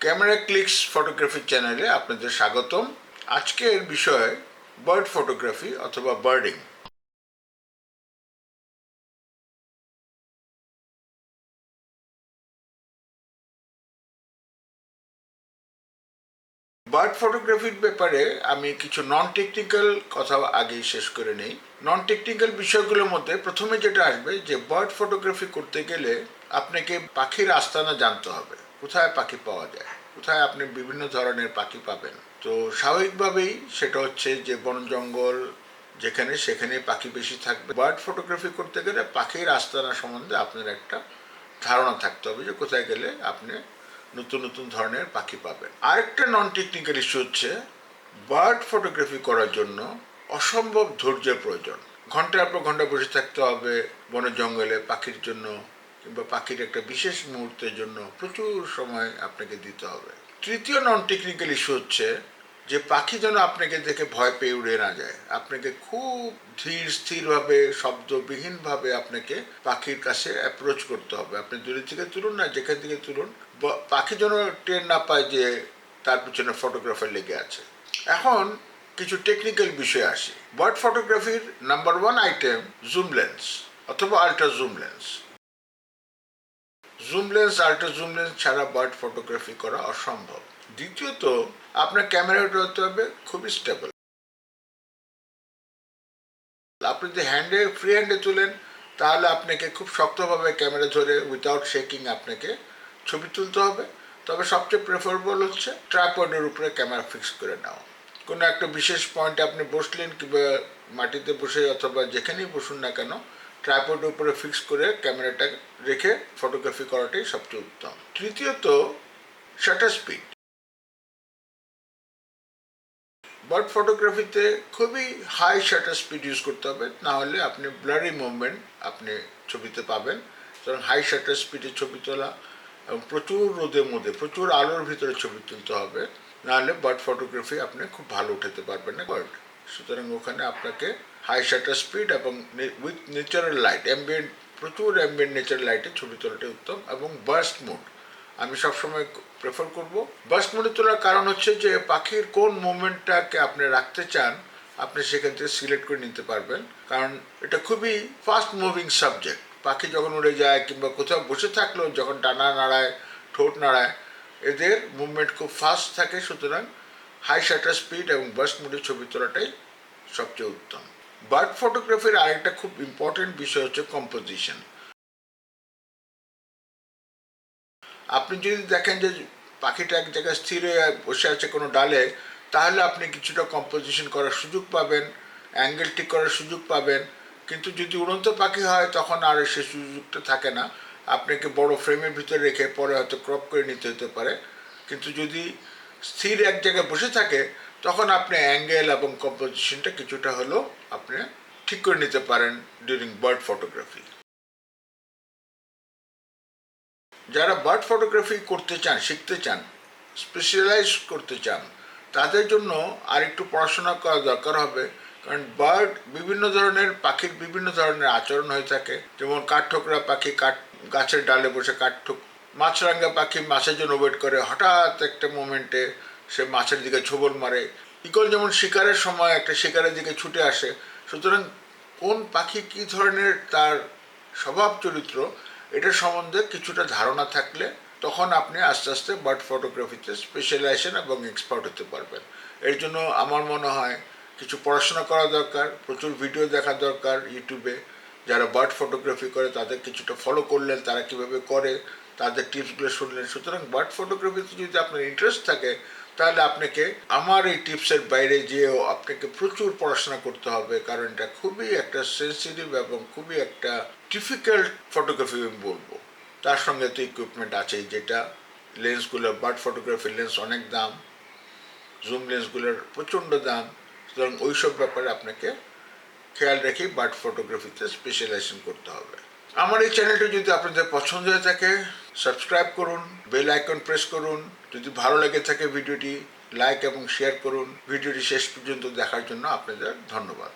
Camera clicks photography চ্যানেলে আপনাদের স্বাগতম। আজকের বিষয় বার্ড ফটোগ্রাফি অথবা বার্ডিং। বার্ড ফটোগ্রাফির ব্যাপারে আমি কিছু নন টেকনিক্যাল কথা আগেই শেষ করে নেই। নন টেকনিক্যাল বিষয়গুলোর মধ্যে প্রথমে যেটা আসবে যে বার্ড ফটোগ্রাফি করতে গেলে আপনাকে পাখির আস্তানা জানতে হবে, কোথায় পাখি পাওয়া যায়, কোথায় আপনি বিভিন্ন ধরনের পাখি পাবেন। তো স্বাভাবিকভাবেই সেটা হচ্ছে যে বন জঙ্গল যেখানে সেখানে পাখি বেশি থাকবে। বার্ড ফটোগ্রাফি করতে গেলে পাখির আস্তানা সম্বন্ধে আপনার একটা ধারণা থাকতে হবে যে কোথায় গেলে আপনি নতুন নতুন ধরনের পাখি পাবেন। আরেকটা নন টেকনিক্যাল ইস্যু হচ্ছে বার্ড ফটোগ্রাফি করার জন্য অসম্ভব ধৈর্যের প্রয়োজন। ঘন্টার পর ঘন্টা বসে থাকতে হবে বনের জঙ্গলে পাখির জন্য, কিংবা পাখির একটা বিশেষ মুহূর্তের জন্য প্রচুর সময় আপনাকে দিতে হবে। তৃতীয় নন টেকনিক্যাল ইস্যু হচ্ছে যে পাখি যেন আপনাকে দেখে ভয় পেয়ে উড়ে না যায়। আপনাকে খুব ধীর স্থিরভাবে শব্দবিহীনভাবে আপনাকে পাখির কাছে অ্যাপ্রোচ করতে হবে। আপনি দূরে থেকে তুলুন না যেখান থেকে তুলুন, পাখি যেন টের না পায় যে তার পিছনে ফটোগ্রাফার লেগে আছে। এখন কিছু টেকনিক্যাল বিষয় আসি। বার্ড ফটোগ্রাফির number one item zoom lens অথবা ultra zoom lens. Zoom lens, ultra zoom lens ছাড়া বার্ড ফটোগ্রাফি করা অসম্ভব। দ্বিতীয়ত, আপনার ক্যামেরাটা হতে হবে খুবই স্টেবল। আপনি যদি ফ্রি হ্যান্ডে তুলেন তাহলে আপনাকে খুব শক্তভাবে ক্যামেরা ধরে উইথাউট শেকিং আপনাকে ছবি তুলতে হবে। তবে সবচেয়ে প্রেফারেবল হচ্ছে ট্রাইপডের উপরে ক্যামেরা ফিক্স করে নেওয়া। কোনো একটা বিশেষ পয়েন্টে আপনি বসলেন, কিংবা মাটিতে বসে অথবা যেখানেই বসুন না কেন, ট্রাইপডের উপরে ফিক্স করে ক্যামেরাটা রেখে ফটোগ্রাফি করাটাই সবচেয়ে উত্তম। তৃতীয়ত, শাটার স্পিড। বার্ড ফটোগ্রাফিতে খুবই হাই শাটার স্পিড ইউজ করতে হবে, না হলে আপনি ব্লারি মুভমেন্ট আপনি ছবিতে পাবেন। সুতরাং হাই শাটার স্পিডে ছবি তোলা এবং প্রচুর রোদের মধ্যে প্রচুর আলোর ভিতরে ছবি তুলতে হবে, নাহলে বার্ড ফটোগ্রাফি আপনি খুব ভালো উঠাতে পারবেন না বার্ড। সুতরাং ওখানে আপনাকে হাই শাটার স্পিড এবং উইথ ন্যাচারাল লাইট, প্রচুর অ্যাম্বিয়েন্ট ন্যাচারাল লাইটে ছবি তোলাটাই উত্তম। এবং বার্স্ট মোড আমি সবসময় প্রেফার করব। বার্স্ট মোডে তোলার কারণ হচ্ছে যে পাখির কোন মুভমেন্টটাকে আপনি রাখতে চান আপনি সেখান থেকে সিলেক্ট করে নিতে পারবেন, কারণ এটা খুবই ফাস্ট মুভিং সাবজেক্ট। পাখি যখন উড়ে যায় কিংবা কোথাও বসে থাকলেও যখন ডানা নাড়ায়, ঠোঁট নাড়ায়, এদের মুভমেন্ট খুব ফাস্ট থাকে। সুতরাং হাই শাটার স্পিড এবং বার্স্ট মোডে ছবি তোলাটাই সবচেয়ে উত্তম। বার্ড ফটোগ্রাফির আরেকটা খুব ইম্পর্টেন্ট বিষয় হচ্ছে কম্পোজিশন। আপনি যদি দেখেন যে পাখিটা এক জায়গায় স্থির হয়ে বসে আছে কোনো ডালে, তাহলে আপনি কিছুটা কম্পোজিশন করার সুযোগ পাবেন, অ্যাঙ্গেল ঠিক করার সুযোগ পাবেন। কিন্তু যদি উড়ন্ত পাখি হয় তখন আর সে সুযোগটা থাকে না। আপনাকে বড় ফ্রেমের ভিতরে রেখে পরে হয়তো ক্রপ করে নিতে হতে পারে। কিন্তু যদি স্থির এক জায়গায় বসে থাকে তখন আপনি অ্যাঙ্গেল এবং কম্পোজিশনটা কিছুটা হলেও আপনি ঠিক করে নিতে পারেন ডিউরিং বার্ড ফটোগ্রাফি। যারা বার্ড ফটোগ্রাফি করতে চান, শিখতে চান, স্পেশালাইজ করতে চান, তাদের জন্য আর একটু পড়াশোনা করা দরকার হবে। কারণ বার্ড বিভিন্ন ধরনের পাখির বিভিন্ন ধরনের আচরণ হয়ে থাকে। যেমন কাঠঠোকরা পাখি গাছের ডালে বসে মাছরাঙা পাখি মাছের জন্য ওয়েট করে, হঠাৎ একটা মোমেন্টে সে মাছের দিকে ছোবল মারে। ইগল যেমন শিকারের সময় একটা শিকারের দিকে ছুটে আসে। সুতরাং কোন পাখি কী ধরনের তার স্বভাব চরিত্র, এটার সম্বন্ধে কিছুটা ধারণা থাকলে তখন আপনি আস্তে আস্তে বার্ড ফটোগ্রাফিতে স্পেশালাইজেশন এবং এক্সপার্ট হতে পারবেন। এর জন্য আমার মনে হয় কিছু পড়াশোনা করা দরকার, প্রচুর ভিডিও দেখা দরকার ইউটিউবে। যারা বার্ড ফটোগ্রাফি করে তাদের কিছুটা ফলো করলেন, তারা কীভাবে করে তাদের টিপসগুলো শুনলেন। সুতরাং বার্ড ফটোগ্রাফিতে যদি আপনার ইন্টারেস্ট থাকে তাহলে আপনাকে আমার এই টিপসের বাইরে যেয়েও আপনাকে প্রচুর পড়াশোনা করতে হবে, কারণ এটা খুবই একটা সেন্সিটিভ এবং খুবই একটা ডিফিকাল্ট ফটোগ্রাফি আমি বলবো। তার সঙ্গে তো ইকুইপমেন্ট আছেই, যেটা লেন্সগুলোর, বার্ড ফটোগ্রাফির লেন্স অনেক দাম, জুম লেন্সগুলোর প্রচণ্ড দাম। সুতরাং ওইসব ব্যাপারে আপনাকে খেয়াল রেখেই বার্ড ফটোগ্রাফিতে স্পেশালাইজেশন করতে হবে। আমার এই চ্যানেলটি যদি আপনাদের পছন্দ হয়ে থাকে সাবস্ক্রাইব করুন, বেল আইকন প্রেস করুন। যদি ভালো লেগে থাকে ভিডিওটি লাইক এবং শেয়ার করুন। ভিডিওটি শেষ পর্যন্ত দেখার জন্য আপনাদের ধন্যবাদ।